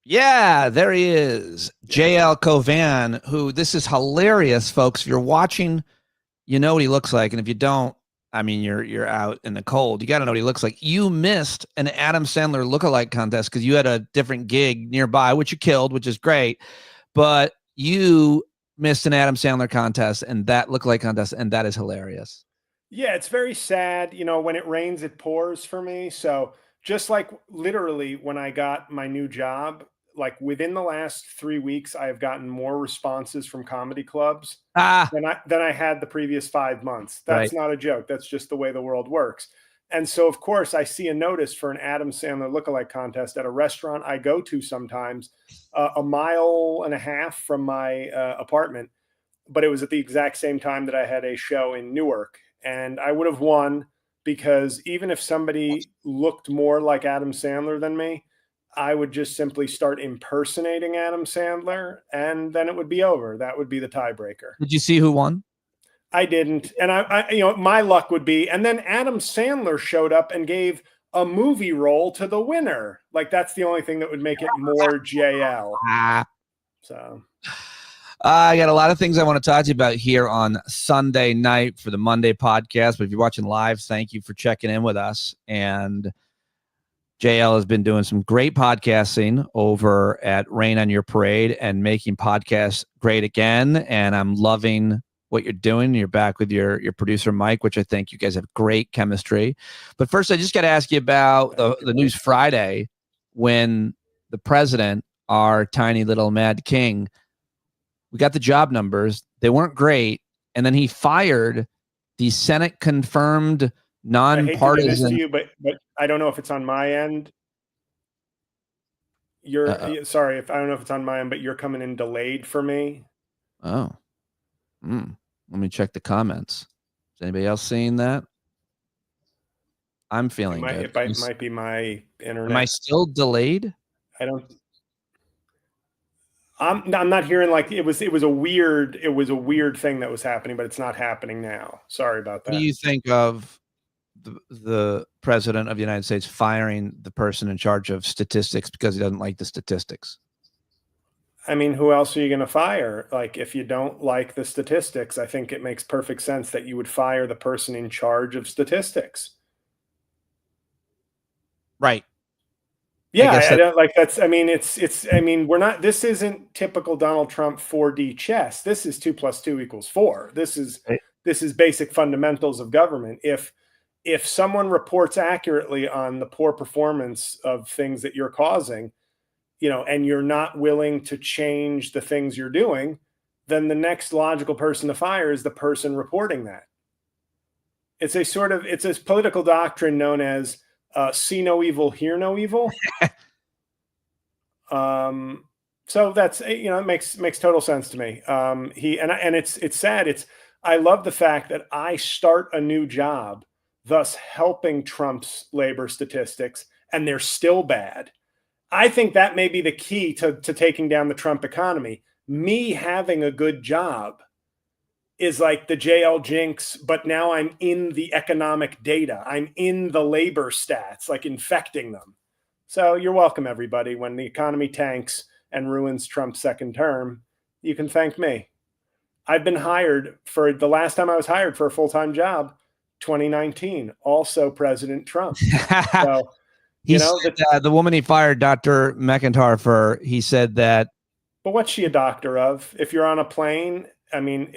Yeah, there he is. JL Cauvin, who this is hilarious, folks. If you're watching, you know what he looks like. And if you don't, I mean, you're out in the cold. You got to know what he looks like. You missed an Adam Sandler lookalike contest because you had a different gig nearby, which you killed, which is great. But you missed an Adam Sandler contest and that lookalike contest, and that is hilarious. Yeah, it's very sad. When it rains, it pours for me. So just like literally when I got my new job, like within the last 3 weeks, I have gotten more responses from comedy clubs Ah, than I had the previous 5 months. right. That's not a joke. That's just the way the world works. And so, of course, I see a notice for an Adam Sandler lookalike contest at a restaurant I go to sometimes, a mile and a half from my apartment. But it was at the exact same time that I had a show in Newark, and I would have won because even if somebody looked more like Adam Sandler than me, I would just simply start impersonating Adam Sandler, and then it would be over. That would be the tiebreaker. Did you see who won? I didn't, and my luck would be, and then Adam Sandler showed up and gave a movie role to the winner. Like that's the only thing that would make it more JL. Ah. So I got a lot of things I want to talk to you about here on Sunday night for the Monday podcast. But if you're watching live, thank you for checking in with us. And JL has been doing some great podcasting over at Rain on Your Parade and making podcasts great again. And I'm loving what you're doing. You're back with your producer, Mike, which I think you guys have great chemistry. But first, I just got to ask you about the news Friday when the president, our tiny little mad king, we got the job numbers. They weren't great. And then he fired the Senate confirmed nonpartisan. I hate to do this to you, but I don't know if it's on my end. Sorry if I don't know if it's on my end, but you're coming in delayed for me. Oh, let me check the comments. Is anybody else seeing that? I'm feeling good. It might be my internet. Am I still delayed? I don't. I'm not hearing like it was a weird thing that was happening, but it's not happening now. Sorry about that. What do you think of the president of the United States firing the person in charge of statistics because he doesn't like the statistics? I mean, who else are you going to fire? Like, if you don't like the statistics, I think it makes perfect sense that you would fire the person in charge of statistics. Right. Yeah, I don't like that's. I mean, we're not. This isn't typical Donald Trump 4D chess. This is 2 + 2 = 4. This is basic fundamentals of government. If someone reports accurately on the poor performance of things that you're causing, and you're not willing to change the things you're doing, then the next logical person to fire is the person reporting that. It's a political doctrine known as see no evil, hear no evil. So that's, it makes total sense to me. It's sad. I love the fact that I start a new job, thus helping Trump's labor statistics, and they're still bad. I think that may be the key to taking down the Trump economy. Me having a good job is like the JL jinx, but now I'm in the economic data. I'm in the labor stats, like infecting them. So you're welcome, everybody. When the economy tanks and ruins Trump's second term, you can thank me. I've been hired for the last time I was hired for a full-time job, 2019, also President Trump. So, the woman he fired, Dr. McIntyre, he said that. But what's she a doctor of? If you're on a plane, I mean,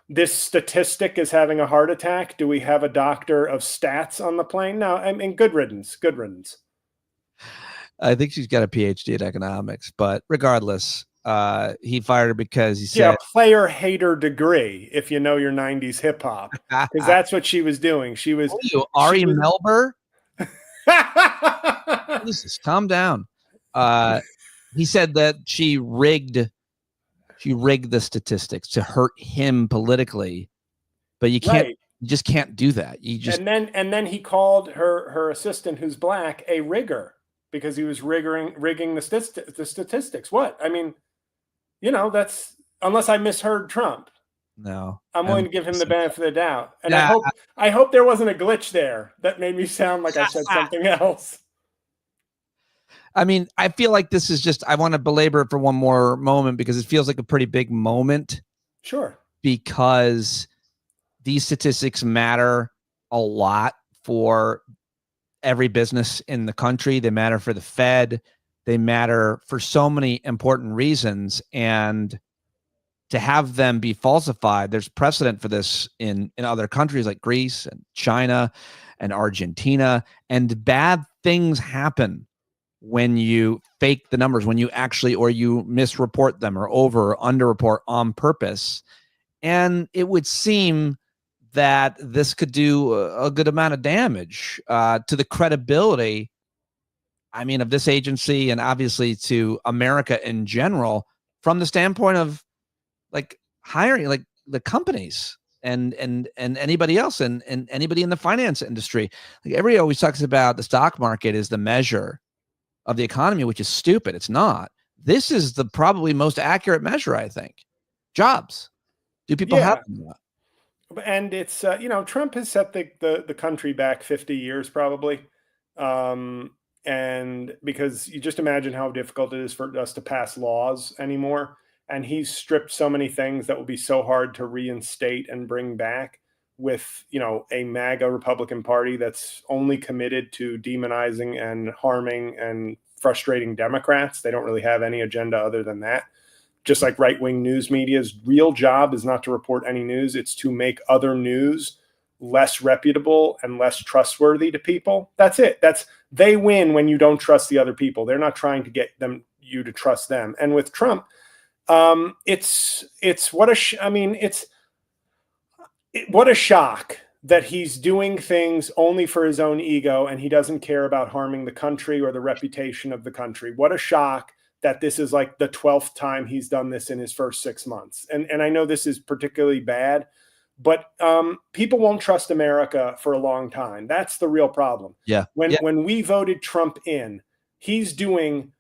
this statistic is having a heart attack. Do we have a doctor of stats on the plane? No, I mean, good riddance. Good riddance. I think she's got a PhD in economics, but regardless, he fired her because he said, player hater degree. If you know your 90s hip hop, because that's what she was doing. She was Ari Melber. Jesus, calm down. He said that she rigged the statistics to hurt him politically, but you can't. Right. You just can't do that. And then he called her assistant, who's black, a rigger because he was rigging the statistics. What? I mean, that's, unless I misheard Trump. No, I'm willing to give him the benefit of the doubt. And yeah, I hope there wasn't a glitch there that made me sound like I said something else. I mean, I feel like this is just, I want to belabor it for one more moment because it feels like a pretty big moment. Sure. Because these statistics matter a lot for every business in the country. They matter for the Fed. They matter for so many important reasons. And to have them be falsified, there's precedent for this in other countries like Greece and China and Argentina. And bad things happen when you fake the numbers, when you actually, or you misreport them or over or underreport on purpose. And it would seem that this could do a good amount of damage to the credibility, I mean, of this agency and obviously to America in general, from the standpoint of like hiring, like the companies and anybody else and anybody in the finance industry. Like everybody always talks about the stock market is the measure of the economy, which is stupid. It's not. This is the probably most accurate measure, I think. Jobs. Do people have them? And it's Trump has set the country back 50 years probably, and because you just imagine how difficult it is for us to pass laws anymore, and he's stripped so many things that will be so hard to reinstate and bring back with a MAGA Republican Party that's only committed to demonizing and harming and frustrating Democrats. They don't really have any agenda other than that. Just like right-wing news media's real job is not to report any news. It's to make other news less reputable and less trustworthy to people. That's it. They win when you don't trust the other people. They're not trying to get you to trust them. And with Trump, it's what a shock that he's doing things only for his own ego and he doesn't care about harming the country or the reputation of the country. What a shock that this is like the 12th time he's done this in his first 6 months. And I know this is particularly bad, but people won't trust America for a long time. That's the real problem. Yeah. When we voted Trump in, he's doing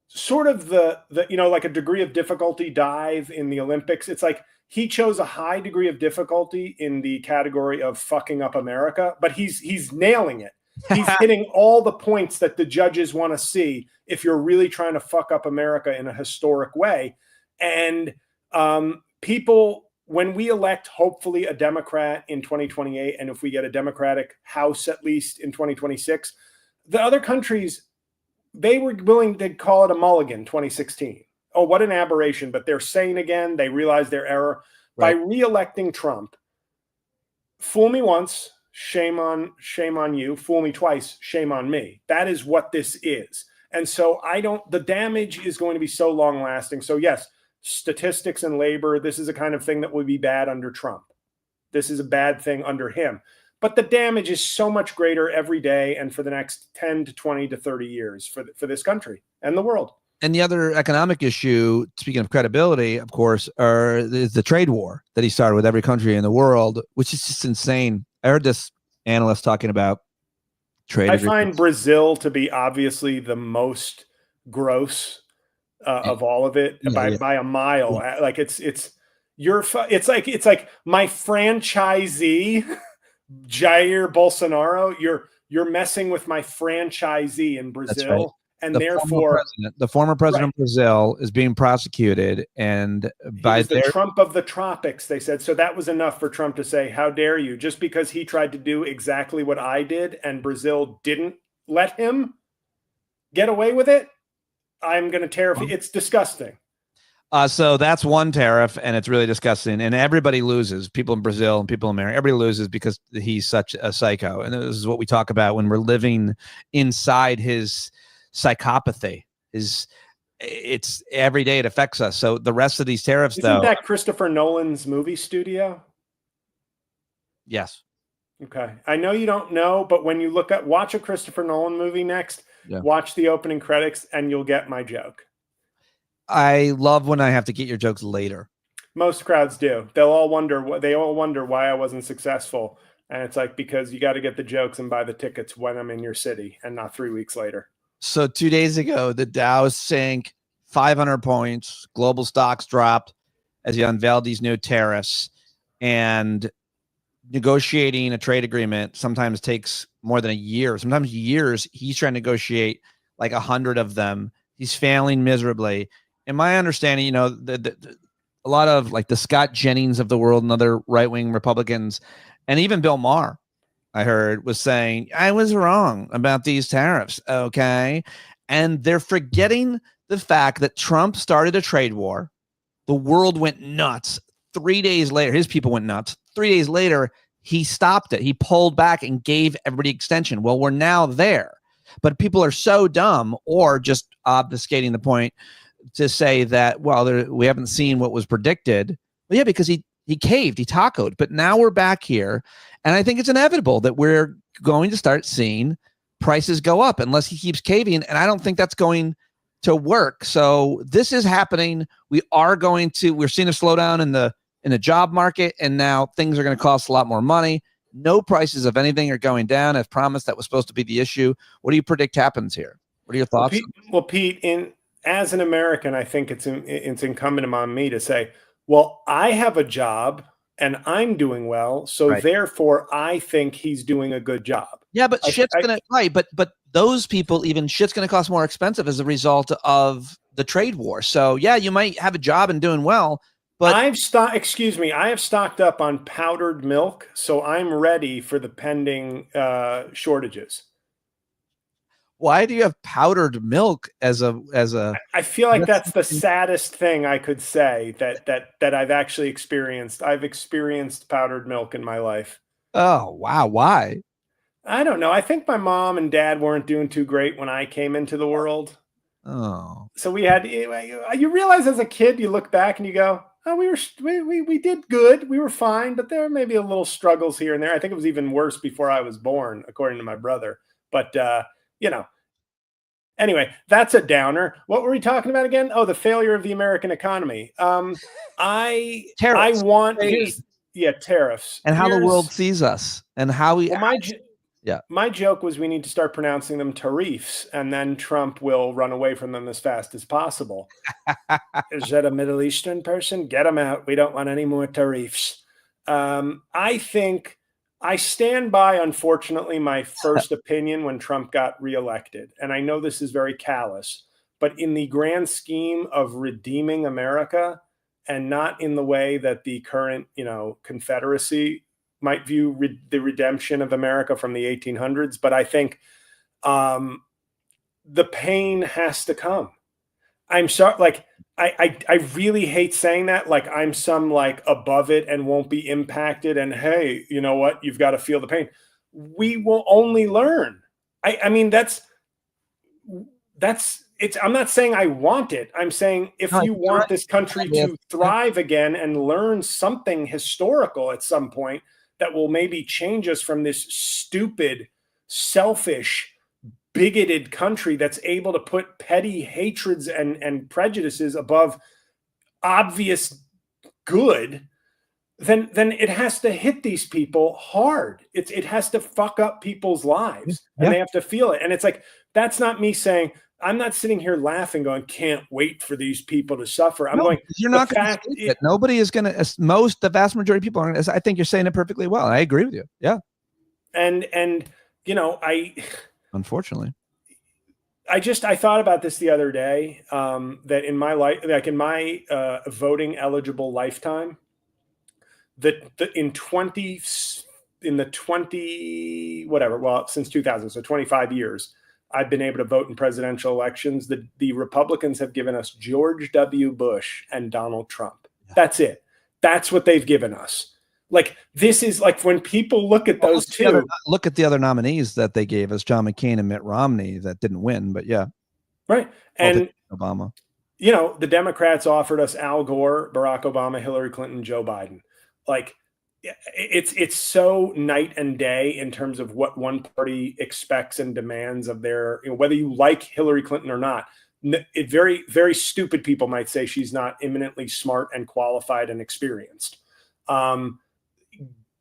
sort of the like a degree of difficulty dive in the Olympics. It's like he chose a high degree of difficulty in the category of fucking up America, but he's nailing it. He's hitting all the points that the judges want to see if you're really trying to fuck up America in a historic way. And people, when we elect, hopefully, a Democrat in 2028, and if we get a Democratic House at least in 2026, the other countries, they were willing to call it a mulligan 2016. Oh, what an aberration. But they're saying again, they realize their error. Right. By re-electing Trump, fool me once, shame on you. Fool me twice, shame on me. That is what this is. And so the damage is going to be so long lasting. So yes, statistics and labor, this is a kind of thing that would be bad under Trump. This is a bad thing under him. But the damage is so much greater every day and for the next 10 to 20 to 30 years for this country and the world. And the other economic issue, speaking of credibility, of course, is the trade war that he started with every country in the world, which is just insane. I heard this analyst talking about trade. I find Brazil to be obviously the most gross of all of it by a mile. Yeah. Like it's like my franchisee Jair Bolsonaro. You're messing with my franchisee in Brazil. Right. And therefore, the former president of Brazil is being prosecuted, and by the Trump of the tropics, they said. So that was enough for Trump to say, "How dare you?" Just because he tried to do exactly what I did, and Brazil didn't let him get away with it, I'm going to tariff. It's disgusting. So that's one tariff, and it's really disgusting, and everybody loses. People in Brazil and people in America, everybody loses because he's such a psycho. And this is what we talk about when we're living inside his psychopathy. It's every day it affects us. So the rest of these tariffs, isn't that Christopher Nolan's movie studio? Yes. Okay. I know you don't know, but when you watch a Christopher Nolan movie next, watch the opening credits and you'll get my joke. I love when I have to get your jokes later. Most crowds do. They all wonder why I wasn't successful. And it's like, because you got to get the jokes and buy the tickets when I'm in your city and not 3 weeks later. So 2 days ago, the Dow sank 500 points. Global stocks dropped as he unveiled these new tariffs. And negotiating a trade agreement sometimes takes more than a year, sometimes years. He's trying to negotiate like 100 of them. He's failing miserably. In my understanding, a lot of like the Scott Jennings of the world and other right-wing Republicans, and even Bill Maher, I heard, was saying, I was wrong about these tariffs. Okay. And they're forgetting the fact that Trump started a trade war. The world went nuts. 3 days later, his people went nuts. 3 days later, he stopped it. He pulled back and gave everybody extension. Well, we're now there. But people are so dumb, or just obfuscating the point, to say that, well, we haven't seen what was predicted. Well, yeah, because he caved, he tacoed. But now we're back here. And I think it's inevitable that we're going to start seeing prices go up unless he keeps caving. And I don't think that's going to work. So this is happening. We're seeing a slowdown in the job market. And now things are going to cost a lot more money. No prices of anything are going down. As promised, that was supposed to be the issue. What do you predict happens here? What are your thoughts? Well, Pete, as an American, I think it's incumbent upon me to say, well, I have a job and I'm doing well, so right. Therefore I think he's doing a good job. Yeah, but but those people, even shit's gonna cost more expensive as a result of the trade war. So yeah, you might have a job and doing well, but I have stocked up on powdered milk, so I'm ready for the pending shortages. Why do you have powdered milk as a? I feel like that's the saddest thing I could say that I've actually experienced. I've experienced powdered milk in my life. Oh, wow. Why? I don't know. I think my mom and dad weren't doing too great when I came into the world. Oh. So you realize as a kid, you look back and you go, oh, we did good. We were fine, but there may be a little struggles here and there. I think it was even worse before I was born, according to my brother. But, anyway, that's a downer. What were we talking about again? Oh, the failure of the American economy. Tariffs. Tariffs. And how the world sees us and how we. Well, my joke was we need to start pronouncing them tariffs, and then Trump will run away from them as fast as possible. Is that a Middle Eastern person? Get them out. We don't want any more tariffs. I think I stand by, unfortunately, my first opinion when Trump got reelected. And I know this is very callous, but in the grand scheme of redeeming America, and not in the way that the current, Confederacy might view the redemption of America from the 1800s. But I think the pain has to come. I'm sorry, like, I really hate saying that, like I'm some like above it and won't be impacted. And hey, you know what? You've got to feel the pain. We will only learn. I mean, that's it's, I'm not saying I want it. I'm saying if you want this country to thrive again and learn something historical at some point that will maybe change us from this stupid, selfish, bigoted country that's able to put petty hatreds and prejudices above obvious good, then it has to hit these people hard. It has to fuck up people's lives, and they have to feel it. And it's like, that's not me saying, I'm not sitting here laughing going, can't wait for these people to suffer. I'm going, you're not going to. Nobody is going to. The vast majority of people aren't. I think you're saying it perfectly well. I agree with you. Yeah. And unfortunately, I thought about this the other day, that in my life, like in my voting eligible lifetime, since 2000, so 25 years, I've been able to vote in presidential elections. The Republicans have given us George W. Bush and Donald Trump. Yeah. That's it. That's what they've given us. Like, this is like, when people look at those two. Look at the other nominees that they gave us, John McCain and Mitt Romney, that didn't win, but yeah. Right. And Obama. The Democrats offered us Al Gore, Barack Obama, Hillary Clinton, Joe Biden. Like, it's so night and day in terms of what one party expects and demands of their, whether you like Hillary Clinton or not. Very, very stupid people might say she's not eminently smart and qualified and experienced.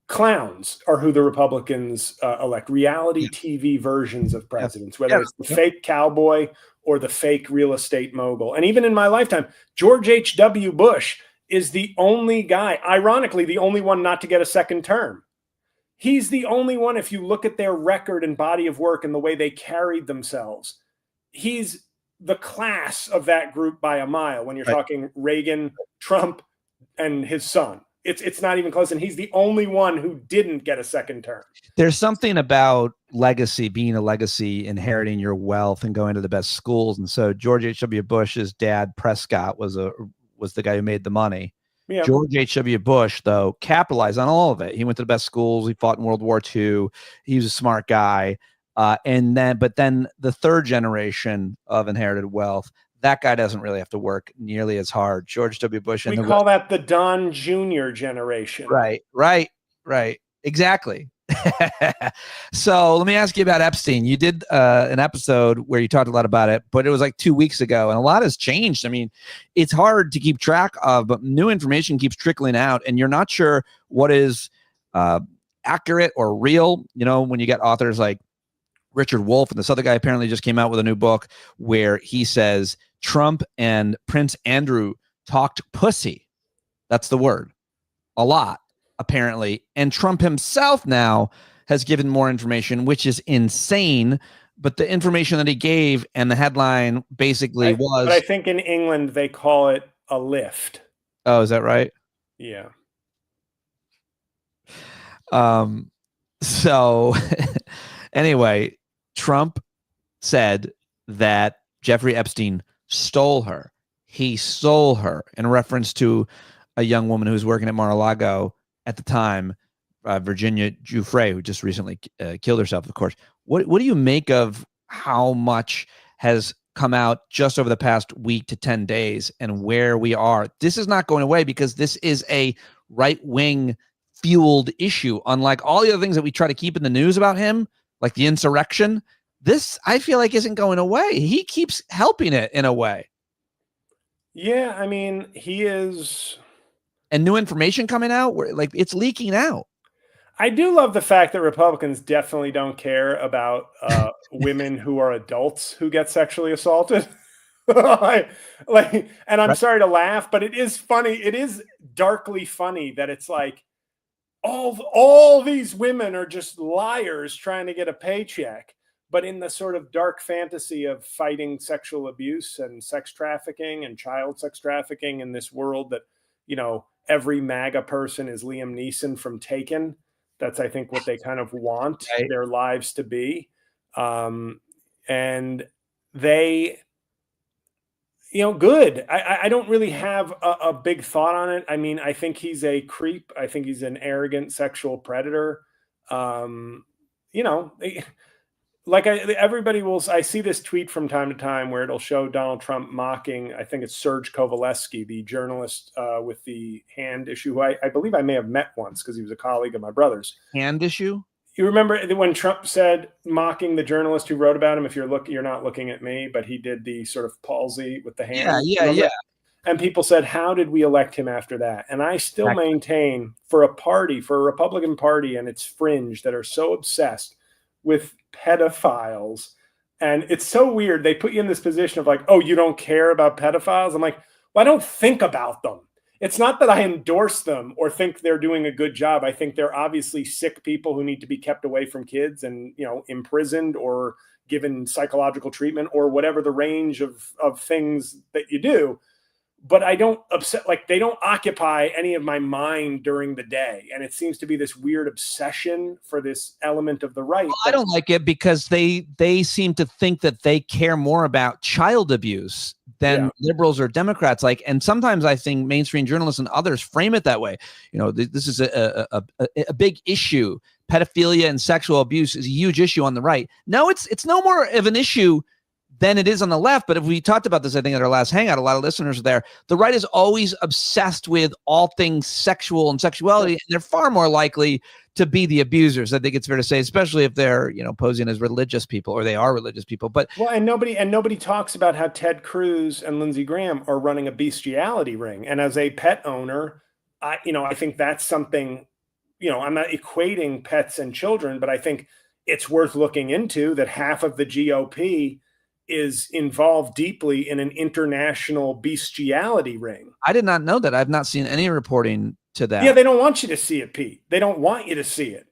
Clowns are who the Republicans elect. Reality TV versions of presidents, whether it's the fake cowboy or the fake real estate mogul. And even in my lifetime, George H.W. Bush is the only guy, ironically, the only one not to get a second term. He's the only one, if you look at their record and body of work and the way they carried themselves, he's the class of that group by a mile when you're talking Reagan, Trump, and his son. It's not even close, and he's the only one who didn't get a second term. There's something about legacy, being a legacy, inheriting your wealth, and going to the best schools. And so George H.W. Bush's dad, Prescott, was the guy who made the money. Yeah. George H.W. Bush, though, capitalized on all of it. He went to the best schools. He fought in World War II. He was a smart guy. But then the third generation of inherited wealth, that guy doesn't really have to work nearly as hard. George W. Bush. We call that the Don Jr. generation. Right. Exactly. So let me ask you about Epstein. You did an episode where you talked a lot about it, but it was like 2 weeks ago, and a lot has changed. I mean, it's hard to keep track of, but new information keeps trickling out, and you're not sure what is accurate or real. You know, when you get authors like Richard Wolff, and this other guy apparently just came out with a new book where he says Trump and Prince Andrew talked pussy. That's the word. A lot, apparently. And Trump himself now has given more information, which is insane. But the information that he gave and the headline basically was... But I think in England, they call it a lift. Oh, is that right? Yeah. So anyway, Trump said that Jeffrey Epstein stole her. He stole her in reference to a young woman who was working at Mar-a-Lago at the time, Virginia Giuffre, who just recently killed herself, of course. What do you make of how much has come out just over the past week to 10 days and where we are? This is not going away because this is a right-wing fueled issue, unlike all the other things that we try to keep in the news about him, like the insurrection. This, I feel like, isn't going away. He keeps helping it in a way. Yeah, I mean, he is. And new information coming out, where like it's leaking out. I do love the fact that Republicans definitely don't care about women who are adults who get sexually assaulted. And I'm sorry to laugh, but it is funny. It is darkly funny that it's like all these women are just liars trying to get a paycheck. But in the sort of dark fantasy of fighting sexual abuse and sex trafficking and child sex trafficking in this world that, you know, every MAGA person is Liam Neeson from Taken. That's, I think, what they kind of want their lives to be. And they, you know, good. I don't really have a big thought on it. I mean, I think he's a creep. I think he's an arrogant sexual predator. You know, like everybody will. I see this tweet from time to time where it'll show Donald Trump mocking, I think it's Serge Kovaleski, the journalist with the hand issue, who I believe I may have met once because he was a colleague of my brother's. Hand issue? You remember when Trump said, mocking the journalist who wrote about him, if you're not looking at me, but he did the sort of palsy with the hand. Yeah. And people said, how did we elect him after that? And I still maintain for a Republican Party and its fringe that are so obsessed with pedophiles. And it's so weird. They put you in this position of like, oh, you don't care about pedophiles? I'm like, well, I don't think about them. It's not that I endorse them or think they're doing a good job. I think they're obviously sick people who need to be kept away from kids and, you know, imprisoned or given psychological treatment or whatever the range of things that you do. But I don't they don't occupy any of my mind during the day. And it seems to be this weird obsession for this element of the right. Well, I don't like it because they seem to think that they care more about child abuse than liberals or Democrats. And sometimes I think mainstream journalists and others frame it that way. You know, this is a big issue. Pedophilia and sexual abuse is a huge issue on the right. No, it's no more of an issue than it is on the left. But if we talked about this, I think at our last hangout, a lot of listeners are there. The right is always obsessed with all things sexual and sexuality. And they're far more likely to be the abusers. I think it's fair to say, especially if they're, you know, posing as religious people or they are religious people. But nobody talks about how Ted Cruz and Lindsey Graham are running a bestiality ring. And as a pet owner, I think that's something, you know, I'm not equating pets and children, but I think it's worth looking into that half of the GOP is involved deeply in an international bestiality ring. I did not know that. I've not seen any reporting to that. Yeah, they don't want you to see it, Pete. They don't want you to see it.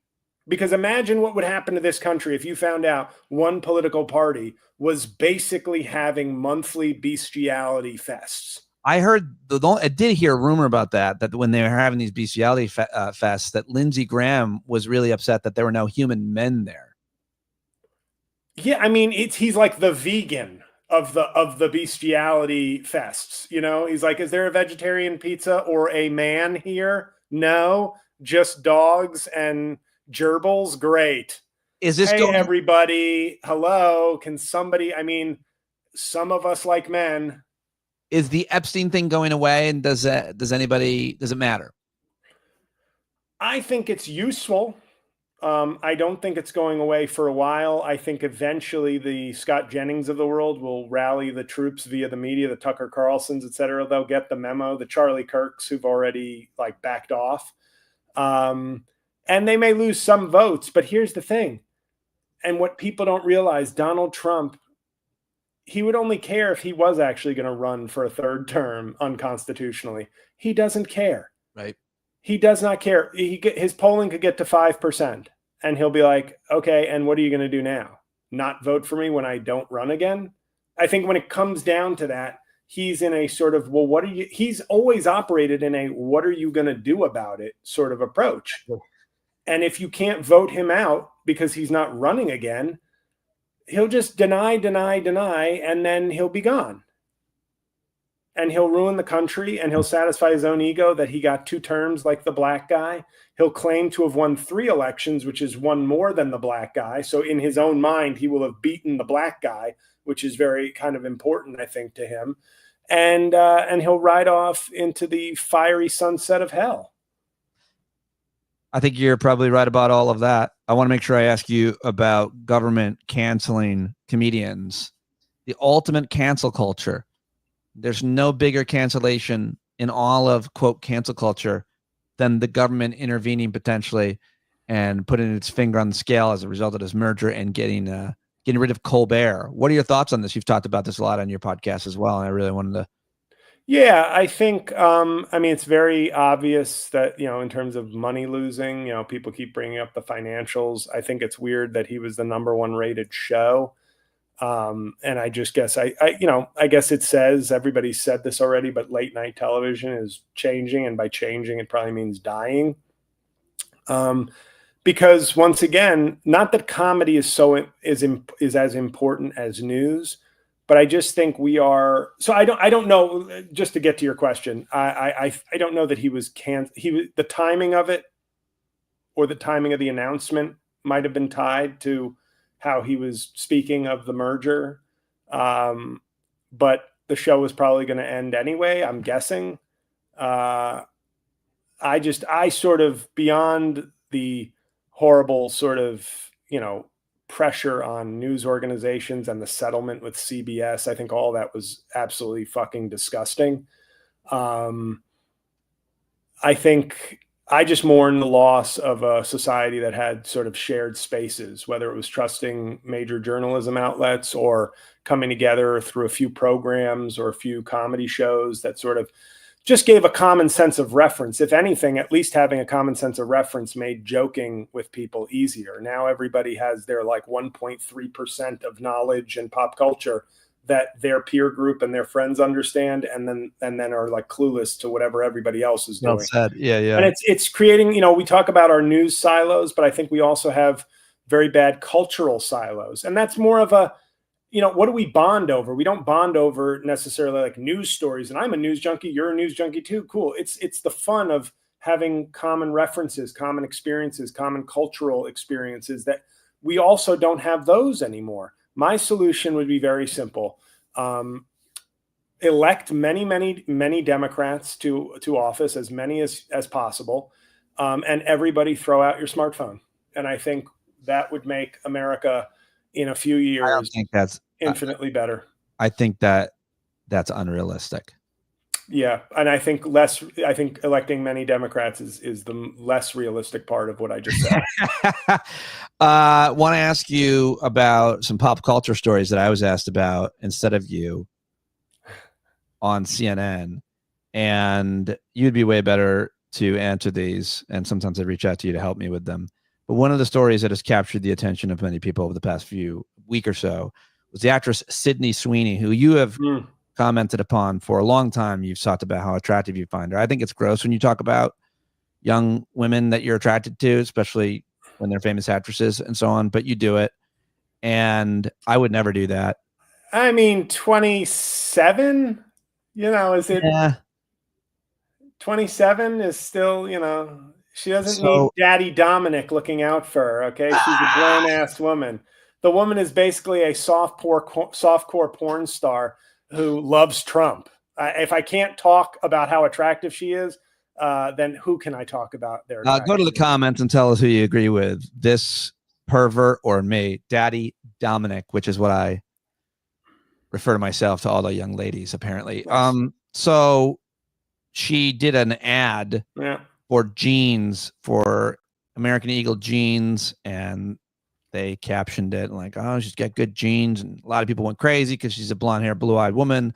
Because imagine what would happen to this country if you found out one political party was basically having monthly bestiality fests. I heard, I did hear a rumor about that when they were having these bestiality fests, that Lindsey Graham was really upset that there were no human men there. Yeah, I mean, he's like the vegan of the bestiality fests. You know, he's like, is there a vegetarian pizza or a man here? No, just dogs and gerbils. Great. Is this Hey, everybody. Hello. Can somebody, I mean, some of us like men. Is the Epstein thing going away? And does it matter? I think it's useful. I don't think it's going away for a while. I think eventually the Scott Jennings of the world will rally the troops via the media, the Tucker Carlsons, et cetera. They'll get the memo, the Charlie Kirks who've already like backed off. And they may lose some votes, but here's the thing. And what people don't realize, Donald Trump, he would only care if he was actually going to run for a third term unconstitutionally. He doesn't care. Right. He does not care. His polling could get to 5%, and he'll be like, okay, and what are you going to do now? Not vote for me when I don't run again? I think when it comes down to that, he's in a sort of, well, he's always operated in a, what are you going to do about it sort of approach. And if you can't vote him out because he's not running again, he'll just deny, and then he'll be gone. And he'll ruin the country, and he'll satisfy his own ego that he got 2 terms like the black guy. He'll claim to have won 3 elections, which is one more than the black guy. So in his own mind, he will have beaten the black guy, which is very kind of important, I think, to him. And he'll ride off into the fiery sunset of hell. I think you're probably right about all of that. I want to make sure I ask you about government canceling comedians, the ultimate cancel culture. There's no bigger cancellation in all of, quote, cancel culture than the government intervening potentially and putting its finger on the scale as a result of this merger and getting rid of Colbert. What are your thoughts on this? You've talked about this a lot on your podcast as well, and I really wanted to. Yeah, I think, I mean, it's very obvious that, you know, in terms of money losing, you know, people keep bringing up the financials. I think it's weird that he was the #1 rated show. And I just guess I guess it says, everybody said this already, but late night television is changing. And by changing, it probably means dying. Because once again, not that comedy is as important as news, but I just think we are. So I don't know, just to get to your question, I don't know that he was the timing of it or the timing of the announcement might've been tied to how he was speaking of the merger. But the show was probably going to end anyway, I'm guessing. I sort of, beyond the horrible sort of, you know, pressure on news organizations and the settlement with CBS, I think all that was absolutely fucking disgusting. I think I just mourn the loss of a society that had sort of shared spaces, whether it was trusting major journalism outlets or coming together through a few programs or a few comedy shows that sort of just gave a common sense of reference. If anything, at least having a common sense of reference made joking with people easier. Now everybody has their like 1.3% of knowledge and pop culture that their peer group and their friends understand, and then are like clueless to whatever everybody else is doing. Well said. Yeah. And it's creating, you know, we talk about our news silos, but I think we also have very bad cultural silos. And that's more of a, you know, what do we bond over? We don't bond over necessarily like news stories. And I'm a news junkie. You're a news junkie too. Cool. It's the fun of having common references, common experiences, common cultural experiences that we also don't have those anymore. My solution would be very simple. Elect many Democrats to office, as many as possible, and everybody throw out your smartphone. And I think that would make America in a few years, I don't think that's infinitely better. I think that's unrealistic. Yeah, and I think electing many Democrats is the less realistic part of what I just said. Want to ask you about some pop culture stories that I was asked about instead of you on CNN, and you'd be way better to answer these. And sometimes I reach out to you to help me with them. But one of the stories that has captured the attention of many people over the past week or so was the actress Sydney Sweeney, who you have commented upon for a long time. You've talked about how attractive you find her. I think it's gross when you talk about young women that you're attracted to, especially when they're famous actresses and so on, but you do it. And I would never do that. I mean, 27, is it? Yeah. 27 is still, she doesn't need Daddy Dominic looking out for her. Okay. She's a grown ass woman. The woman is basically a softcore porn star who loves Trump. If I can't talk about how attractive she is, then who can I talk about there? Go to the comments and tell us who you agree with, this pervert or me, Daddy Dominic, which is what I refer to myself to all the young ladies, apparently. Yes. So she did an ad for jeans, for American Eagle jeans, and they captioned it like, oh, she's got good jeans. And a lot of people went crazy because she's a blonde hair, blue-eyed woman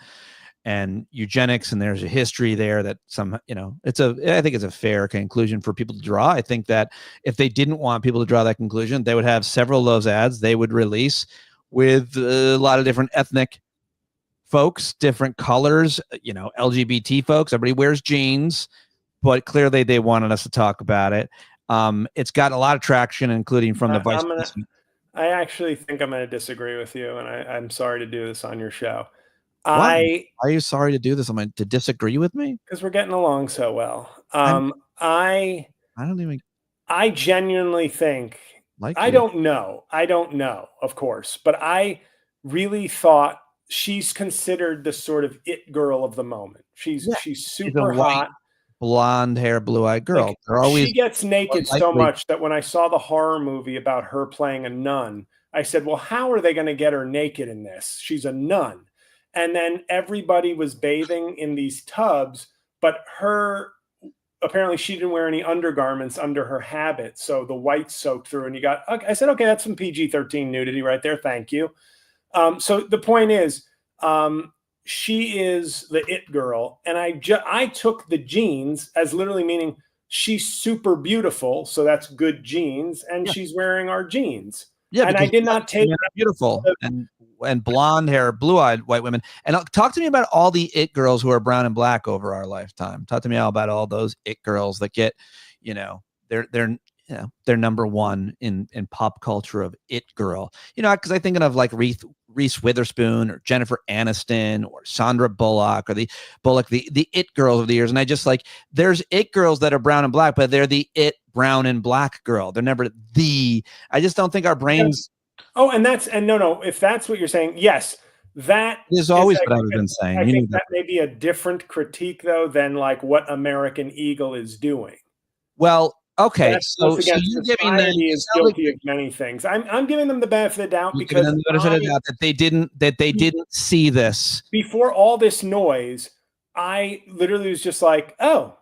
and eugenics. And there's a history there that I think it's a fair conclusion for people to draw. I think that if they didn't want people to draw that conclusion, they would have several of those ads they would release with a lot of different ethnic folks, different colors, LGBT folks. Everybody wears jeans, but clearly they wanted us to talk about it. It's got a lot of traction, including from the vice president. I actually think I'm going to disagree with you, and I'm sorry to do this on your show. Why are you sorry to do this? To disagree with me? Because we're getting along so well. I don't even. I genuinely think. I don't know, of course, but I really thought she's considered the sort of it girl of the moment. She's super hot, blonde hair, blue-eyed girl. She gets naked so much that when I saw the horror movie about her playing a nun, I said, well, how are they going to get her naked in this? She's a nun. And then everybody was bathing in these tubs, but apparently she didn't wear any undergarments under her habit. So the white soaked through and I said, okay, that's some PG-13 nudity right there. Thank you. So the point is, she is the it girl. And I took the jeans as literally meaning she's super beautiful. So that's good jeans. And she's wearing our jeans. Yeah. And I did not take beautiful and blonde hair, blue-eyed white women. And talk to me about all the it girls who are brown and black over our lifetime. Talk to me about all those it girls that get, they're number one in pop culture of it girl. Because I'm thinking of like Reese Witherspoon or Jennifer Aniston or Sandra Bullock or the it girls of the years. And I just there's it girls that are brown and black, but they're the it brown and black girl. They're never I just don't think our brains. Oh, and no, if that's what you're saying, yes, that is always what I've been saying. I think that may be a different critique though than what American Eagle is doing. Well, okay, so you're giving them is guilty of many things. I'm giving them the benefit of the doubt because that they didn't see this before all this noise. I literally was just like, oh,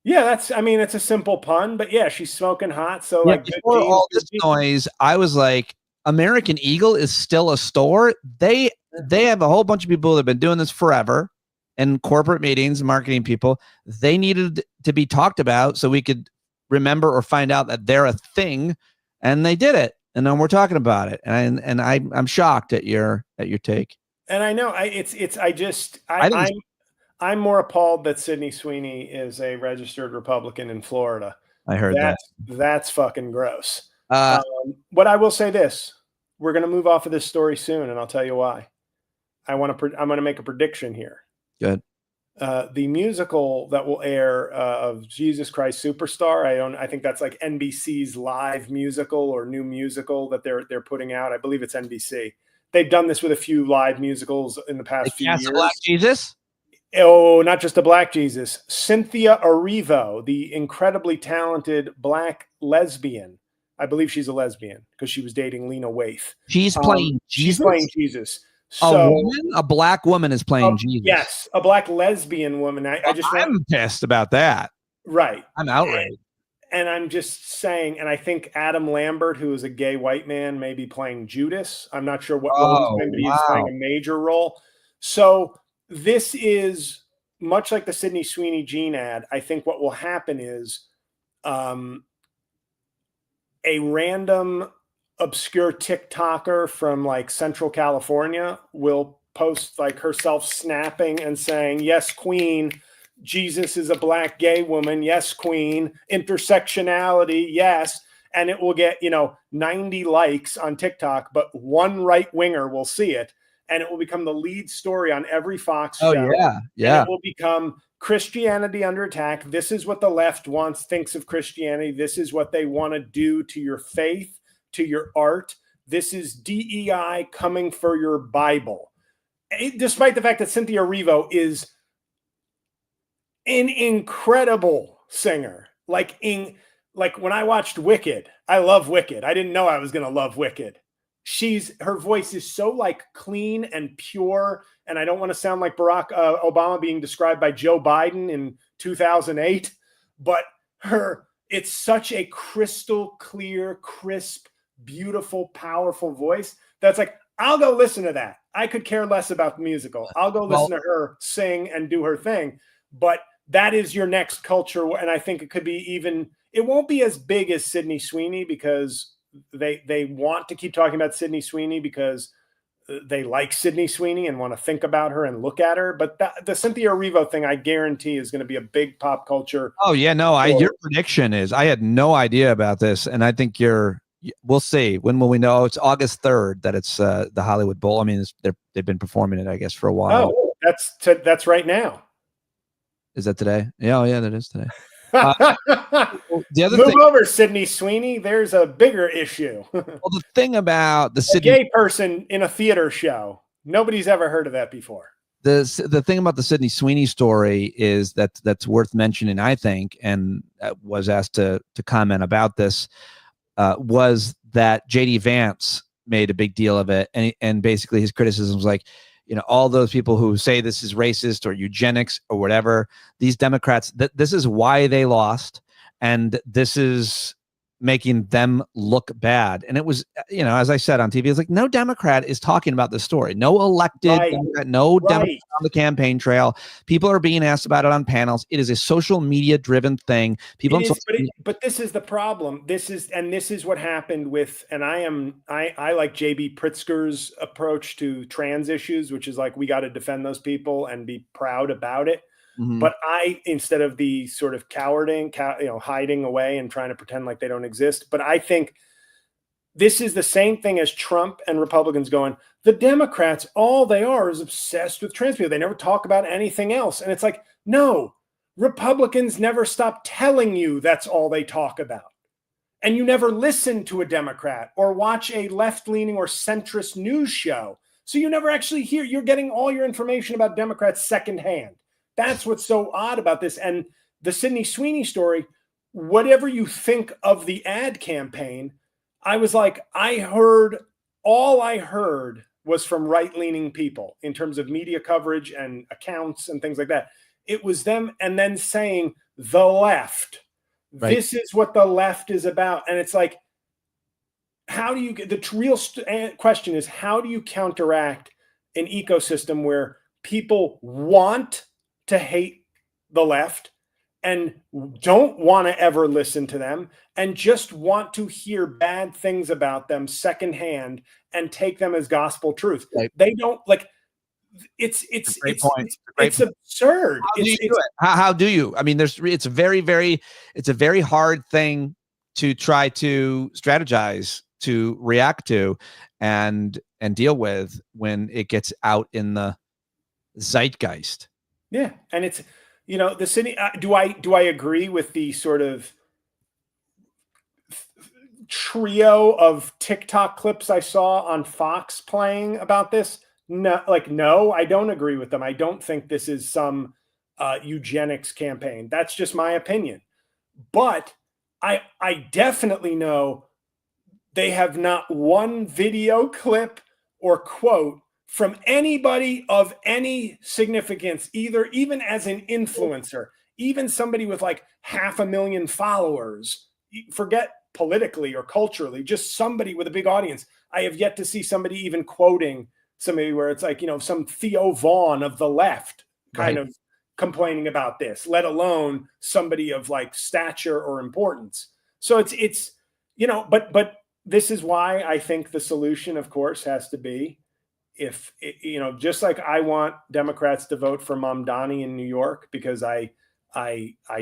yeah, it's a simple pun, but yeah, she's smoking hot. So before all this noise, I was like, American Eagle is still a store. They have a whole bunch of people that have been doing this forever, and corporate meetings, marketing people. They needed to be talked about so we could remember or find out that they're a thing, and they did it, and then we're talking about it. And I'm shocked at your take. And I know I'm more appalled that Sydney Sweeney is a registered Republican in Florida. I heard that's fucking gross. But I will say this: we're going to move off of this story soon, and I'll tell you why. I'm going to make a prediction here. Good. The musical that will air of Jesus Christ Superstar. I think that's like NBC's live musical or new musical that they're putting out. I believe it's NBC. They've done this with a few live musicals in the past few years. Black Jesus. Oh, not just a Black Jesus. Cynthia Erivo, the incredibly talented Black lesbian. I believe she's a lesbian because she was dating Lena Waithe. She's playing Jesus. She's playing Jesus. A Black woman is playing Jesus. Yes, a Black lesbian woman. I'm pissed about that. Right. I'm outraged. And I'm just saying, and I think Adam Lambert, who is a gay white man, may be playing Judas. I'm not sure what role he's playing, but he's playing a major role. So this is much like the Sydney Sweeney Jean ad. I think what will happen is a random obscure TikToker from like Central California will post like herself snapping and saying, "Yes, Queen, Jesus is a black gay woman. Yes, Queen, intersectionality. Yes." And it will get, 90 likes on TikTok, but one right winger will see it. And it will become the lead story on every Fox show. Yeah. And it will become Christianity under attack. This is what the left thinks of Christianity. This is what they want to do to your faith, to your art. This is DEI coming for your Bible. Despite the fact that Cynthia Erivo is an incredible singer. Like when I watched Wicked, I love Wicked. I didn't know I was going to love Wicked. Her voice is so like clean and pure. And I don't want to sound like Barack Obama being described by Joe Biden in 2008, but it's such a crystal clear, crisp, beautiful, powerful voice. That's like, I'll go listen to that. I could care less about the musical. I'll go listen to her sing and do her thing. But that is your next culture. And I think it could be it won't be as big as Sydney Sweeney because they want to keep talking about Sydney Sweeney because they like Sydney Sweeney and want to think about her and look at her. But the Cynthia Erivo thing, I guarantee, is going to be a big pop culture. Oh yeah, no. Your prediction is I had no idea about this, and I think we'll see. When will we know? It's August 3rd that it's the Hollywood Bowl. I mean, they've been performing it, I guess, for a while. Oh, that's right now. Is that today? Yeah, that is today. The other thing, over, Sydney Sweeney. There's a bigger issue. Well, the thing about the gay person in a theater show, nobody's ever heard of that before. The thing about the Sydney Sweeney story is that's worth mentioning, I think, and was asked to comment about this, was that J.D. Vance made a big deal of it, and basically his criticism was like, all those people who say this is racist or eugenics or whatever, these Democrats, this is why they lost. And this is making them look bad. And it was, as I said on TV, it's like no Democrat is talking about this story. No elected, Democrat, Democrat on the campaign trail. People are being asked about it on panels. It is a social media driven thing. But this is the problem. This is what happened with, and I like JB Pritzker's approach to trans issues, which is like, we got to defend those people and be proud about it. Mm-hmm. But instead of the sort of hiding away and trying to pretend like they don't exist, but I think this is the same thing as Trump and Republicans going, the Democrats, all they are is obsessed with trans people. They never talk about anything else. And it's like, no, Republicans never stop telling you that's all they talk about. And you never listen to a Democrat or watch a left-leaning or centrist news show. So you never actually hear, you're getting all your information about Democrats secondhand. That's what's so odd about this. And the Sydney Sweeney story, whatever you think of the ad campaign, I was like, all I heard was from right-leaning people in terms of media coverage and accounts and things like that. It was them and then saying the left. Right. This is what the left is about. And it's like, how do you get the real question is, how do you counteract an ecosystem where people want to hate the left and don't want to ever listen to them and just want to hear bad things about them secondhand and take them as gospel truth? Right. They don't like it's absurd. How do you? I mean, it's a very hard thing to try to strategize, to react to, and deal with when it gets out in the zeitgeist. Yeah, and it's the city. Do I agree with the sort of trio of TikTok clips I saw on Fox playing about this? No, I don't agree with them. I don't think this is some eugenics campaign. That's just my opinion. But I definitely know they have not one video clip or quote from anybody of any significance, even as an influencer, even somebody with like 500,000 followers, forget politically or culturally, just somebody with a big audience. I have yet to see somebody even quoting somebody where it's like, some Theo Vaughn of the left kind of complaining about this, let alone somebody of like stature or importance. So it's But this is why I think the solution, of course, has to be, if just like I want Democrats to vote for Mamdani in New York, because I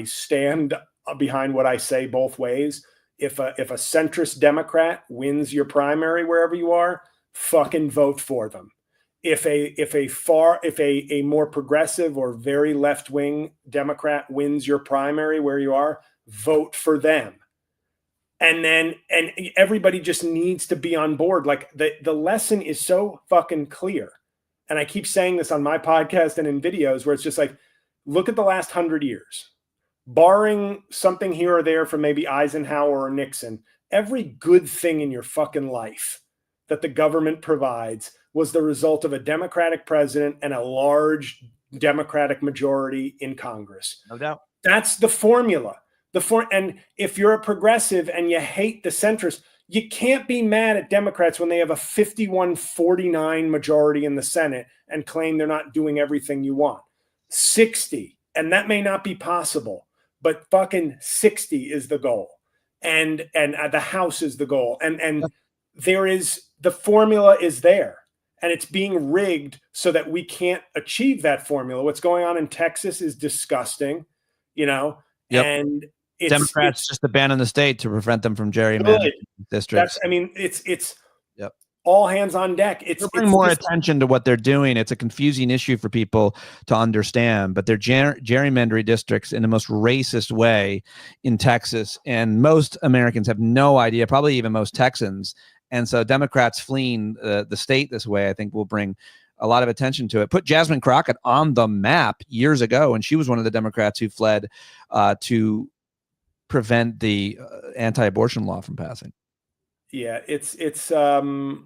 stand behind what I say both ways. If a centrist Democrat wins your primary wherever you are, fucking vote for them. If a more progressive or very left wing Democrat wins your primary where you are, vote for them. And everybody just needs to be on board. Like the lesson is so fucking clear. And I keep saying this on my podcast and in videos where it's just like, look at the last 100 years, barring something here or there from maybe Eisenhower or Nixon. Every good thing in your fucking life that the government provides was the result of a Democratic president and a large Democratic majority in Congress. No doubt. That's the formula. And if you're a progressive and you hate the centrists, you can't be mad at Democrats when they have a 51-49 majority in the Senate and claim they're not doing everything you want. 60, and that may not be possible, but fucking 60 is the goal, and the House is the goal, and there is, the formula is there, and it's being rigged so that we can't achieve that formula. What's going on in Texas is disgusting, Yep. And Democrats just abandon the state to prevent them from gerrymandering districts. It's yep. all hands on deck. It's bring more attention to what they're doing. It's a confusing issue for people to understand, but they're gerrymandering districts in the most racist way in Texas, and most Americans have no idea, probably even most Texans. And so Democrats fleeing the state this way, I think, will bring a lot of attention to it. Put Jasmine Crockett on the map years ago, and she was one of the Democrats who fled to prevent the anti-abortion law from passing. Yeah, the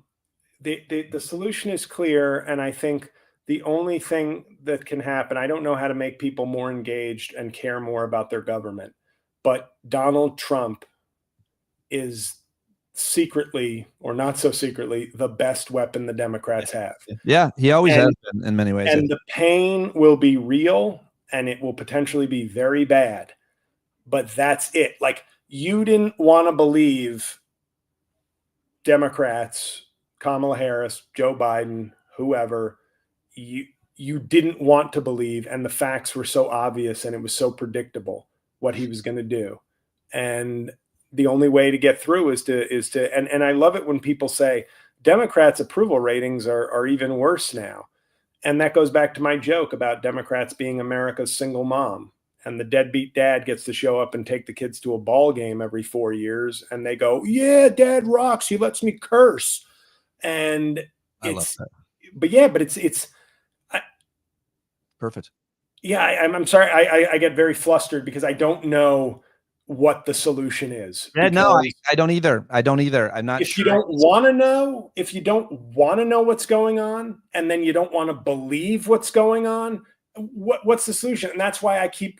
solution is clear, and I think the only thing that can happen, I don't know how to make people more engaged and care more about their government, but Donald Trump is secretly, or not so secretly, the best weapon the Democrats have. Yeah, he always has been in many ways. And the pain will be real, and it will potentially be very bad. But that's it. Like, you didn't want to believe Democrats, Kamala Harris, Joe Biden, whoever, you didn't want to believe, and the facts were so obvious and it was so predictable what he was going to do. And the only way to get through is to and I love it when people say Democrats' approval ratings are even worse now. And that goes back to my joke about Democrats being America's single mom. And the deadbeat dad gets to show up and take the kids to a ball game every 4 years. And they go, yeah, dad rocks. He lets me curse. And it's, it's perfect. Yeah. I'm sorry. I get very flustered because I don't know what the solution is. Yeah, no, I don't either. I'm not sure. If you don't want to know what's going on, and then you don't want to believe what's going on, what's the solution? And that's why I keep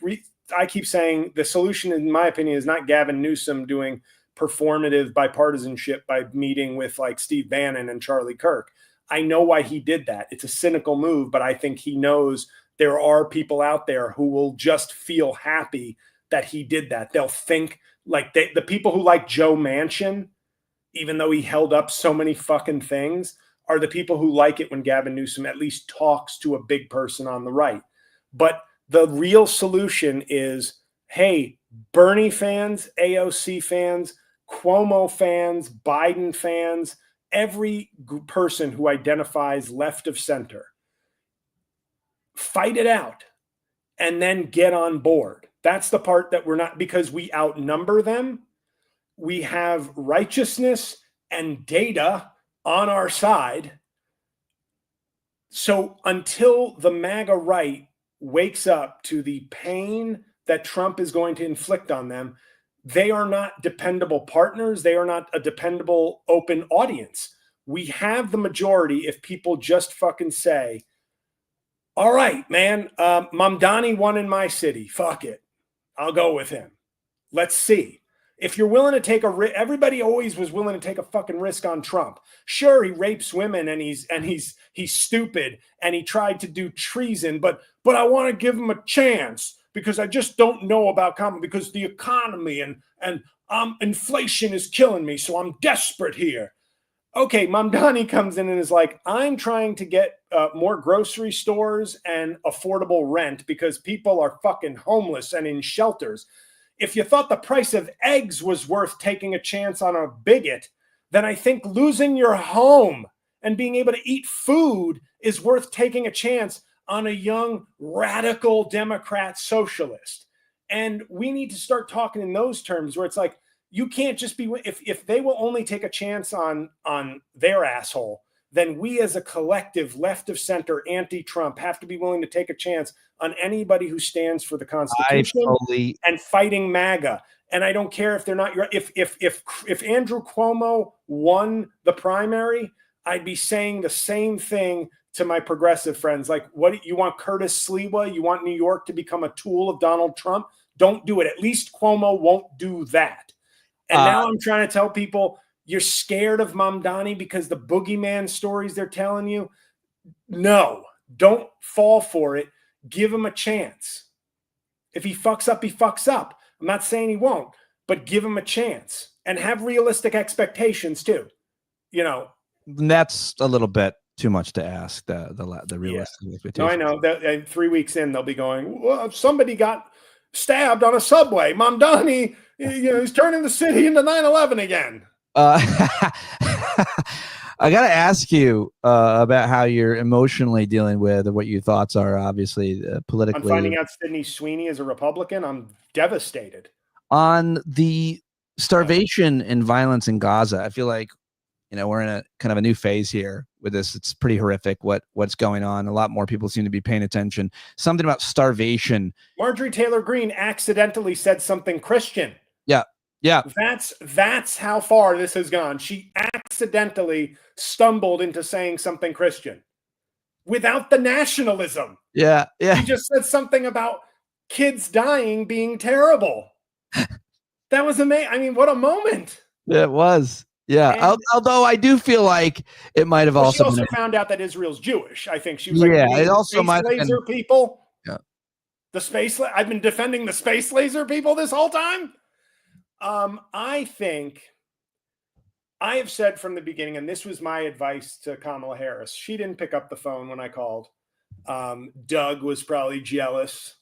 saying the solution, in my opinion, is not Gavin Newsom doing performative bipartisanship by meeting with like Steve Bannon and Charlie Kirk. I know why he did that. It's a cynical move, but I think he knows there are people out there who will just feel happy that he did that. They'll think like the people who like Joe Manchin, even though he held up so many fucking things, are the people who like it when Gavin Newsom at least talks to a big person on the right. But the real solution is, hey, Bernie fans, AOC fans, Cuomo fans, Biden fans, every person who identifies left of center, fight it out and then get on board. That's the part that we're not, because we outnumber them. We have righteousness and data on our side. So until the MAGA right wakes up to the pain that Trump is going to inflict on them, they are not dependable partners. They are not a dependable open audience. We have the majority if people just fucking say, all right, man, Mamdani won in my city. Fuck it. I'll go with him. Let's see. If you're willing to take a risk, everybody always was willing to take a fucking risk on Trump. Sure, he rapes women and he's stupid and he tried to do treason, but I want to give him a chance because I just don't know about because the economy and Inflation is killing me, so I'm desperate here. Okay, Mamdani comes in and is like, I'm trying to get more grocery stores and affordable rent because people are fucking homeless and in shelters. If you thought the price of eggs was worth taking a chance on a bigot, then I think losing your home and being able to eat food is worth taking a chance on a young radical Democrat socialist. And we need to start talking in those terms where it's like, you can't just be, if they will only take a chance on their asshole, then we as a collective, left of center, anti-Trump, have to be willing to take a chance on anybody who stands for the Constitution and fighting MAGA. And I don't care if they're not your, if Andrew Cuomo won the primary, I'd be saying the same thing to my progressive friends. Like, what, you want Curtis Sliwa? You want New York to become a tool of Donald Trump? Don't do it. At least Cuomo won't do that. And now I'm trying to tell people, you're scared of Mamdani because the boogeyman stories they're telling you. No, don't fall for it. Give him a chance. If he fucks up, he fucks up. I'm not saying he won't, but give him a chance and have realistic expectations too. You know, that's a little bit too much to ask. The realistic expectations. No, I know that 3 weeks in, they'll be going, well, if somebody got stabbed on a subway, Mamdani, he's turning the city into 9/11 again. I got to ask you about how you're emotionally dealing with what your thoughts are, obviously, politically. I'm finding out Sydney Sweeney is a Republican. I'm devastated. On the starvation and violence in Gaza, I feel like, we're in a kind of a new phase here with this. It's pretty horrific what's going on. A lot more people seem to be paying attention. Something about starvation. Marjorie Taylor Greene accidentally said something Christian. Yeah. That's how far this has gone. She accidentally stumbled into saying something Christian without the nationalism. Yeah. She just said something about kids dying being terrible. That was amazing. I mean, what a moment. It was. Yeah. Although I do feel like it might have also. She also found out that Israel's Jewish. I think she was it also might have laser people. Yeah. The space. I've been defending the space laser people this whole time. I think I have said from the beginning, and this was my advice to Kamala Harris. She didn't pick up the phone when I called. Doug was probably jealous,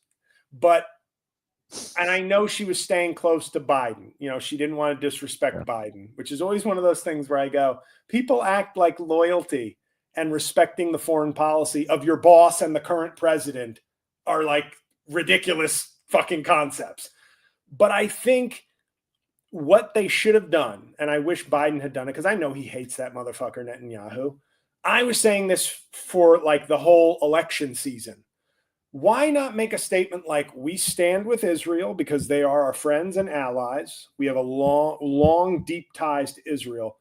and I know she was staying close to Biden. She didn't want to disrespect Biden, which is always one of those things where I go, people act like loyalty and respecting the foreign policy of your boss and the current president are like ridiculous fucking concepts. But I think what they should have done, and I wish Biden had done it because I know he hates that motherfucker Netanyahu. I was saying this for like the whole election season. Why not make a statement like, we stand with Israel because they are our friends and allies. We have a long, deep ties to Israel.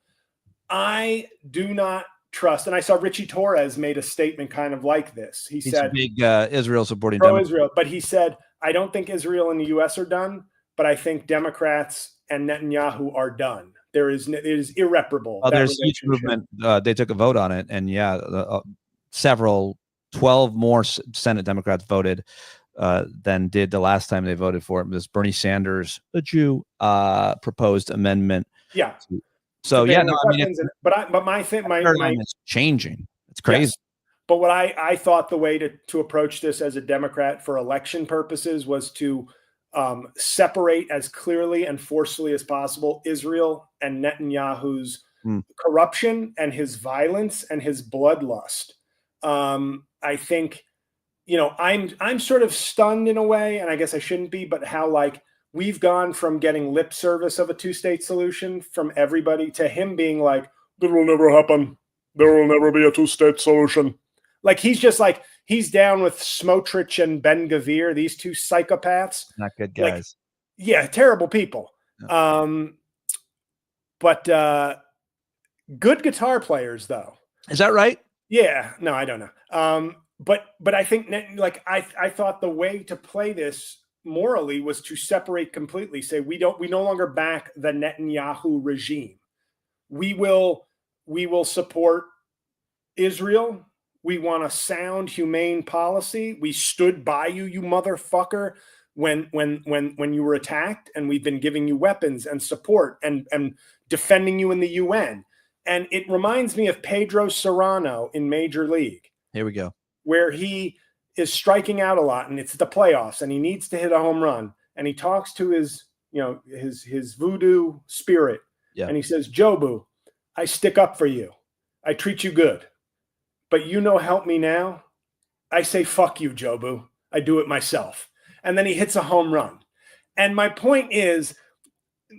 I do not trust, and I saw Richie Torres made a statement kind of like this. He's said, a big Israel supporting pro-Israel, but he said, I don't think Israel and the U.S. are done, but I think Democrats and Netanyahu are done. It is irreparable. There's huge movement. They took a vote on it, and 12 more Senate Democrats voted than did the last time they voted for it. This Bernie Sanders, a Jew, proposed amendment. Yeah. So my is changing. It's crazy. Yes. But what I thought the way to approach this as a Democrat for election purposes was to separate as clearly and forcefully as possible Israel and Netanyahu's corruption and his violence and his bloodlust. I think, I'm sort of stunned in a way, and I guess I shouldn't be, but how like we've gone from getting lip service of a two-state solution from everybody to him being like, that will never happen. There will never be a two-state solution. Like he's just like, he's down with Smotrich and Ben-Gvir, these two psychopaths. Not good guys. Terrible people. Yeah. But good guitar players, though. Is that right? Yeah. No, I don't know. But I think I thought the way to play this morally was to separate completely. Say we no longer back the Netanyahu regime. We will support Israel. We want a sound, humane policy. We stood by you, you motherfucker. when you were attacked, and we've been giving you weapons and support and defending you in the UN. And it reminds me of Pedro Serrano in Major League. Here we go. Where he is striking out a lot, and it's the playoffs, and he needs to hit a home run, and he talks to his voodoo spirit, and he says, "Jobu, I stick up for you. I treat you good, but help me now. I say, fuck you, Jobu. I do it myself." And then he hits a home run. And my point is,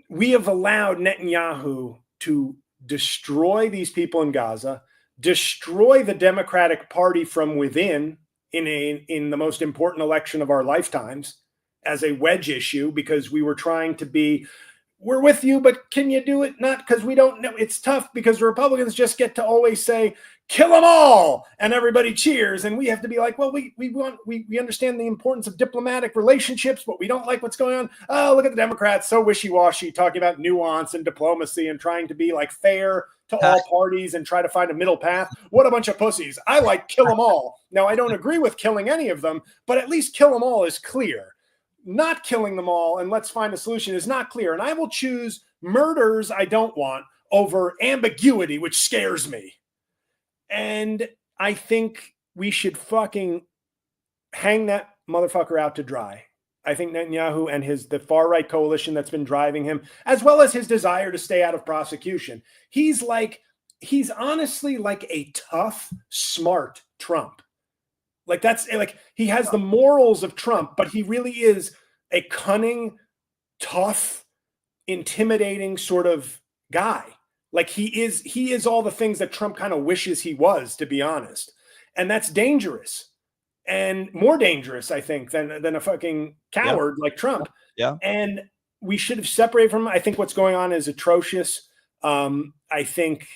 we have allowed Netanyahu to destroy these people in Gaza, destroy the Democratic Party from within in the most important election of our lifetimes as a wedge issue, because we were trying to be, we're with you, but can you do it? Not because we don't know. It's tough because Republicans just get to always say, kill them all, and everybody cheers. And we have to be like, well, we understand the importance of diplomatic relationships, but we don't like what's going on. Oh, look at the Democrats, so wishy-washy, talking about nuance and diplomacy and trying to be like fair to all parties and try to find a middle path. What a bunch of pussies. I like kill them all. Now, I don't agree with killing any of them, but at least kill them all is clear. Not killing them all and let's find a solution is not clear. And I will choose murders I don't want over ambiguity, which scares me. And I think we should fucking hang that motherfucker out to dry. I think Netanyahu and the far-right coalition that's been driving him, as well as his desire to stay out of prosecution. He's honestly like a tough, smart Trump. He has the morals of Trump, but he really is a cunning, tough, intimidating sort of guy. Like he is all the things that Trump kind of wishes he was, to be honest. And that's dangerous, and more dangerous, I think, than a fucking coward like Trump. Yeah. And we should have separated from him. I think what's going on is atrocious. I think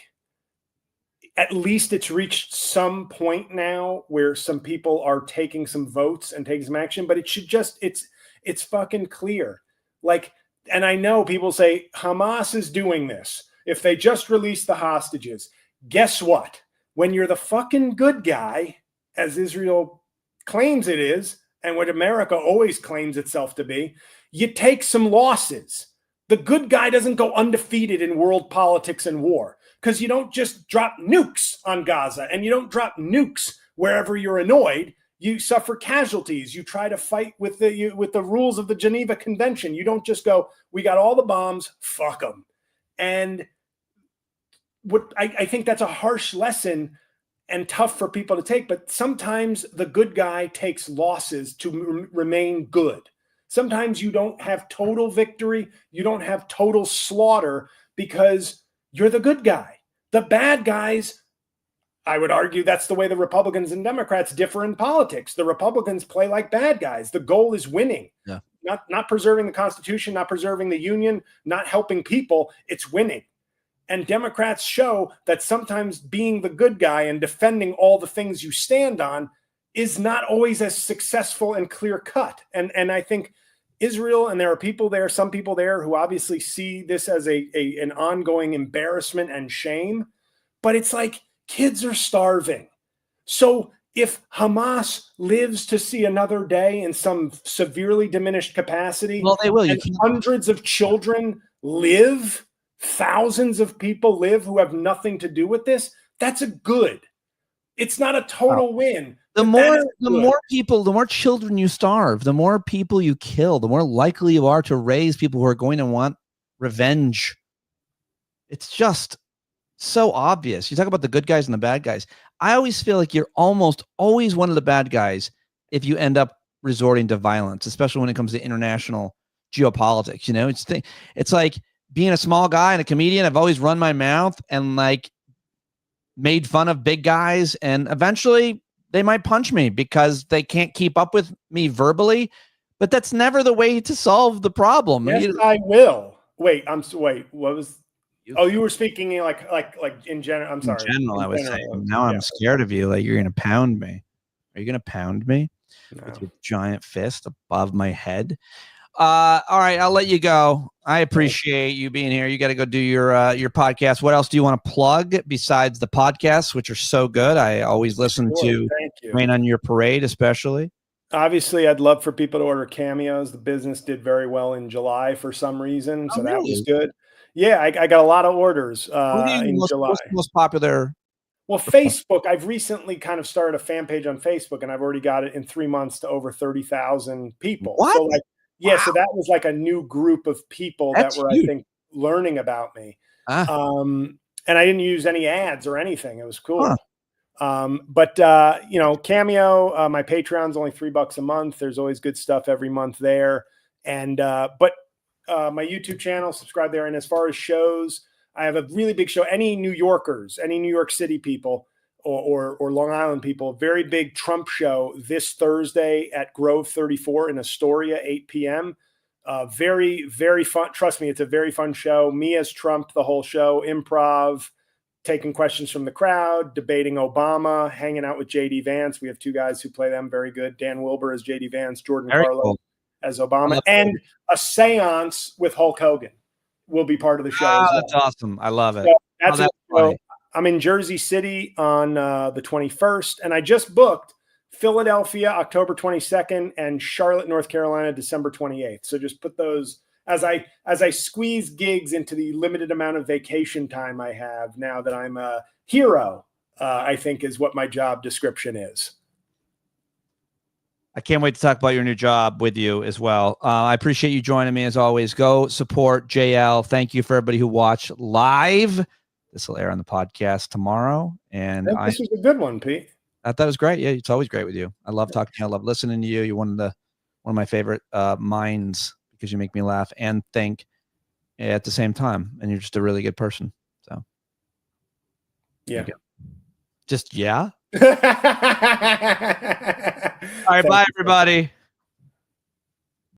at least it's reached some point now where some people are taking some votes and taking some action, but it should just, it's fucking clear. And I know people say Hamas is doing this. If they just release the hostages, guess what? When you're the fucking good guy, as Israel claims it is, and what America always claims itself to be, you take some losses. The good guy doesn't go undefeated in world politics and war, because you don't just drop nukes on Gaza, and you don't drop nukes wherever you're annoyed. You suffer casualties. You try to fight with the rules of the Geneva Convention. You don't just go, we got all the bombs, fuck them. And what I think that's a harsh lesson and tough for people to take, but sometimes the good guy takes losses to remain good. Sometimes you don't have total victory. You don't have total slaughter because you're the good guy. The bad guys, I would argue that's the way the Republicans and Democrats differ in politics. The Republicans play like bad guys. The goal is winning, not preserving the Constitution, not preserving the Union, not helping people. It's winning. And Democrats show that sometimes being the good guy and defending all the things you stand on is not always as successful and clear cut. And I think Israel, and there are people there, some people there who obviously see this as an ongoing embarrassment and shame, but it's like kids are starving. So if Hamas lives to see another day in some severely diminished capacity, well, they will. And hundreds of children live, thousands of people live who have nothing to do with this, that's a good. It's not a total win. The more people, the more children you starve, the more people you kill, the more likely you are to raise people who are going to want revenge. It's just so obvious. You talk about the good guys and the bad guys. I always feel like you're almost always one of the bad guys if you end up resorting to violence, especially when it comes to international geopolitics. You know, it's like being a small guy and a comedian. I've always run my mouth and made fun of big guys, and eventually they might punch me because they can't keep up with me verbally, but that's never the way to solve the problem. Yes, I will. Wait, what was, you were speaking like in general. I'm sorry. In general, I was saying, now I'm scared of you. Like, you're going to pound me. Are you going to pound me with your giant fist above my head? All right, I'll let you go. I appreciate you being here. You got to go do your podcast. What else do you want to plug besides the podcasts, which are so good? I always listen to Rain on Your Parade, especially. Obviously, I'd love for people to order cameos. The business did very well in July for some reason, Oh, so that was really? good. Yeah, I got a lot of orders Who do you in July. what's the most popular? Well, Facebook, I've recently kind of started a fan page on Facebook, and I've already got it in 3 months to over 30,000 people. What? So, like, yeah, Wow, so that was like a new group of people that that's were, I huge. think, learning about me. Ah, And I didn't use any ads or anything. It was huh. cool. But you know, Cameo, my Patreon's only $3 a month. There's always good stuff every month there. And but my YouTube channel, subscribe there. And as far as shows, I have a really big show. Any New Yorkers, any New York City people, or Long Island people, very big Trump show this Thursday at Grove 34 in Astoria, 8 p.m. Very, very fun. Trust me, it's a very fun show. Me as Trump, the whole show, improv, taking questions from the crowd, debating Obama, hanging out with JD Vance. We have two guys who play them very good. Dan Wilber as JD Vance, Jordan Very Carlo cool. as I Obama, love it. and a seance with Hulk Hogan will be part of the show as That's well. awesome. I love it. So Oh, that's a that's show. funny. I'm in Jersey City on the 21st, and I just booked Philadelphia October 22nd and Charlotte, North Carolina, December 28th. So just put those as I squeeze gigs into the limited amount of vacation time I have now that I'm a hero. I think is what my job description is. I can't wait to talk about your new job with you as well. I appreciate you joining me as always. Go support JL. Thank you for everybody who watched live. This will air on the podcast tomorrow. And I think this was a good one, Pete. I thought it was great. Yeah, it's always great with you. I love talking to you. I love listening to you. You're one of my favorite minds because you make me laugh and think at the same time. And you're just a really good person. So yeah. Just yeah. All All right, bye everybody.